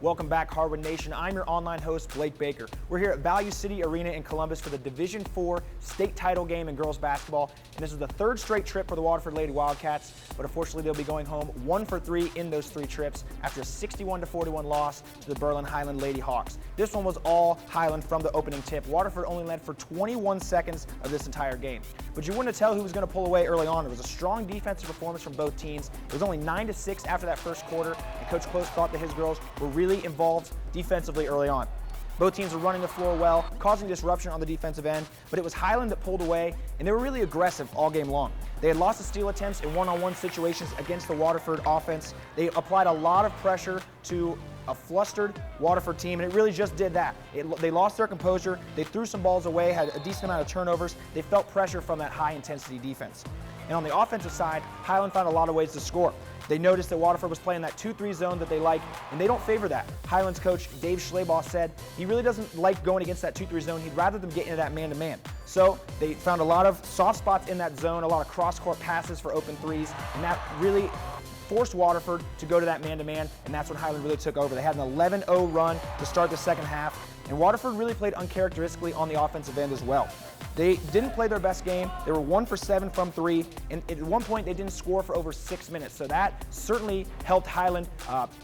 Welcome back, Hardwood Nation. I'm your online host, Blake Baker. We're here at Value City Arena in Columbus for the Division IV state title game in girls basketball. And this is the third straight trip for the Waterford Lady Wildcats, but unfortunately they'll be going home 1 for 3 in those 3 trips after a 61-41 loss to the Berlin Hiland Lady Hawks. This one was all Hiland from the opening tip. Waterford only led for 21 seconds of this entire game. But you wouldn't tell who was going to pull away early on. It was a strong defensive performance from both teams. It was only 9-6 after that first quarter, and Coach Close thought that his girls were really involved defensively early on. Both teams were running the floor well, causing disruption on the defensive end, but it was Hiland that pulled away, and they were really aggressive all game long. They had lost the steal attempts in one-on-one situations against the Waterford offense. They applied a lot of pressure to a flustered Waterford team, and it really just did that. They lost their composure, they threw some balls away, had a decent amount of turnovers. They felt pressure from that high-intensity defense. And on the offensive side, Hiland found a lot of ways to score. They noticed that Waterford was playing that 2-3 zone that they like, and they don't favor that. Hiland's coach, Dave Schleybaugh, said he really doesn't like going against that 2-3 zone. He'd rather them get into that man-to-man. So they found a lot of soft spots in that zone, a lot of cross-court passes for open threes, and that really forced Waterford to go to that man-to-man, and that's when Hiland really took over. They had an 11-0 run to start the second half, and Waterford really played uncharacteristically on the offensive end as well. They didn't play their best game. They were 1 for 7 from 3, and at one point they didn't score for over 6 minutes, so that certainly helped Hiland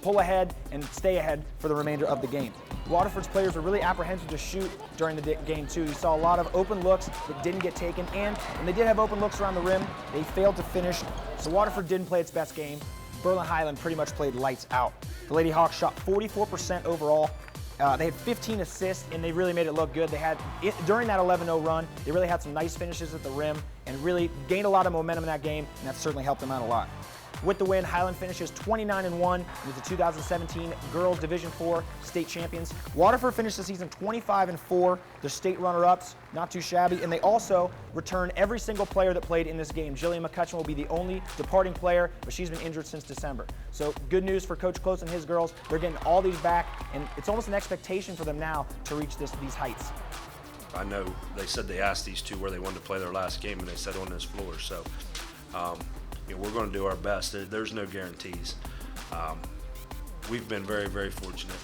pull ahead and stay ahead for the remainder of the game. Waterford's players were really apprehensive to shoot during the game too. You saw a lot of open looks that didn't get taken, and when they did have open looks around the rim, they failed to finish, so Waterford didn't play its best game. Berlin Hiland pretty much played lights out. The Lady Hawks shot 44% overall. They had 15 assists, and they really made it look good. They had, during that 11-0 run, they really had some nice finishes at the rim and really gained a lot of momentum in that game, and that certainly helped them out a lot. With the win, Hiland finishes 29-1 and is the 2017 Girls Division IV state champions. Waterford finished the season 25-4. They're state runner-ups, not too shabby, and they also return every single player that played in this game. Jillian McCutcheon will be the only departing player, but she's been injured since December. So good news for Coach Close and his girls. They're getting all these back, and it's almost an expectation for them now to reach these heights. I know they said they asked these two where they wanted to play their last game, and they said on this floor. So we're going to do our best. There's no guarantees. We've been very, very fortunate.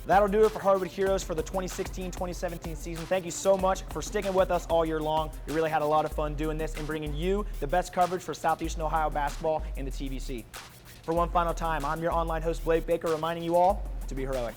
That'll do it for Hardwood Heroes for the 2016-2017 season. Thank you so much for sticking with us all year long. We really had a lot of fun doing this and bringing you the best coverage for Southeastern Ohio basketball in the TVC. For one final time, I'm your online host, Blake Baker, reminding you all to be heroic.